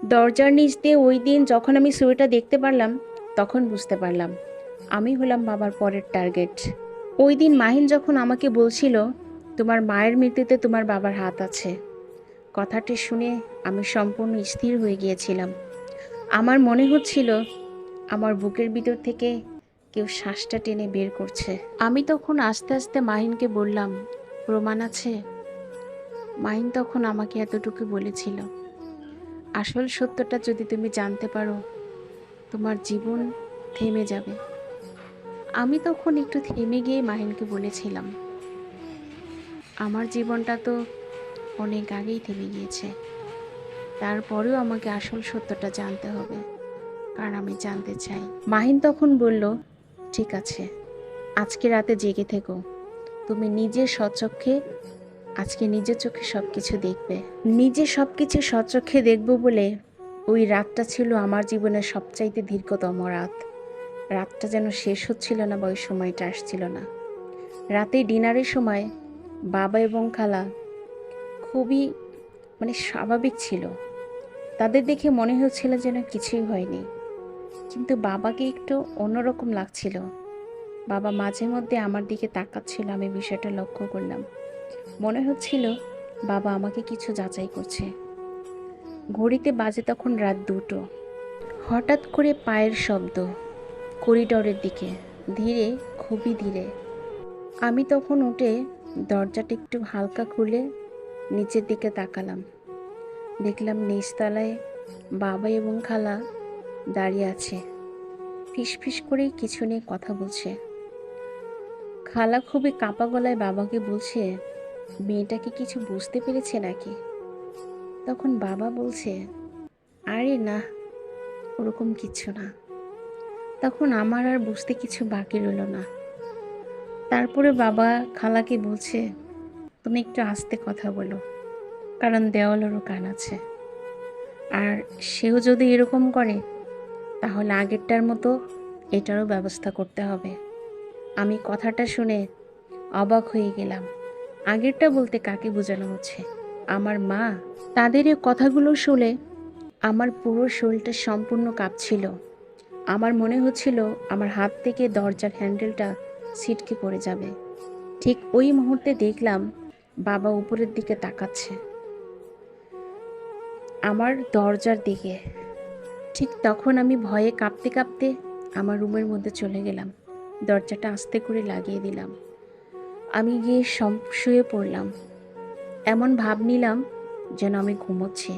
দরজার নিচ দিয়ে ওই দিন যখন আমি ছবিটা দেখতে পারলাম, তখন বুঝতে পারলাম আমি হলাম বাবার পরের টার্গেট। ওই দিন মাহিন যখন আমাকে বলছিল, তোমার মায়ের মৃত্যুতে তোমার বাবার হাত আছে, কথাটি শুনে আমি সম্পূর্ণ স্থির হয়ে গিয়েছিলাম। আমার মনে হচ্ছিল আমার বুকের ভিতর থেকে কেউ শ্বাসটা টেনে বের করছে। আমি তখন আস্তে আস্তে মাহিনকে বললাম, প্রমাণ আছে? মাহিন তখন আমাকে এতটুকু বলেছিল, আসল সত্যটা যদি তুমি জানতে পারো, তোমার জীবন থেমে যাবে। আমি তখন একটু থেমে গিয়ে মাহিনকে বলেছিলাম, আমার জীবনটা তো অনেক আগেই থেমে গিয়েছে, তারপরেও আমাকে আসল সত্যটা জানতে হবে, কারণ আমি জানতে চাই। মাহিন তখন বলল, ঠিক আছে, আজকে রাতে জেগে থেকো, তুমি নিজের স্বচক্ষে আজকে নিজের চোখে সব কিছু দেখবে। নিজে সব কিছু স্বচক্ষে দেখব বলে ওই রাতটা ছিল আমার জীবনের সবচাইতে দীর্ঘতম রাত। রাতটা যেন শেষ হচ্ছিল না বা ওই সময়টা আসছিল না। রাতে ডিনারের সময় বাবা এবং খালা খুবই স্বাভাবিক ছিল। তাদের দেখে মনে হচ্ছিল যেন কিছুই হয়নি, কিন্তু বাবাকে একটু অন্যরকম লাগছিল। বাবা মাঝে মধ্যে আমার দিকে তাকাচ্ছিল, আমি বিষয়টা লক্ষ্য করলাম। মনে হচ্ছিল বাবা আমাকে কিছু যাচাই করছে। ঘড়িতে বাজে তখন রাত 2টো। হঠাৎ করে পায়ের শব্দ করিডোরের দিকে, ধীরে, খুবই ধীরে। আমি তখন উঠে দরজাটা একটু হালকা খুলে নিচের দিকে তাকালাম। দেখলাম নিচতলায় বাবা এবং খালা দাঁড়িয়ে আছে, ফিসফিস করে কিছু নিয়ে কথা বলছে। খালা খুবই কাঁপা গলায় বাবাকে বলছে, মেয়েটাকে কিছু বুঝতে পেরেছে নাকি? তখন বাবা বলছে, আরে না, ওরকম কিছু না। তখন আমার আর বুঝতে কিছু বাকি রইল না। তারপরে বাবা খালাকে বলছে, তুমি একটু আস্তে কথা বলো, কারণ দেওয়ালেরও কান আছে, আর সেও যদি এরকম করে তাহলে আগেরটার মতো এটারও ব্যবস্থা করতে হবে। আমি কথাটা শুনে অবাক হয়ে গেলাম। আগেরটা বলতে কাকে বোঝানো হচ্ছে? আমার মা? তাদের এই কথাগুলো শুনে আমার পুরো শরীরটা সম্পূর্ণ কাঁপছিল। আমার মনে হচ্ছিল আমার হাত থেকে দরজার হ্যান্ডেলটা ছিটকে পড়ে যাবে। ঠিক ওই মুহূর্তে দেখলাম বাবা উপরের দিকে তাকাচ্ছে, আমার দরজার দিকে। ঠিক তখন আমি ভয়ে কাঁপতে কাঁপতে আমার রুমের মধ্যে চলে গেলাম, দরজাটা আস্তে করে লাগিয়ে দিলাম। আমি গিয়ে শুয়ে পড়লাম, এমন ভাব নিলাম যেন আমি ঘুমোচ্ছি।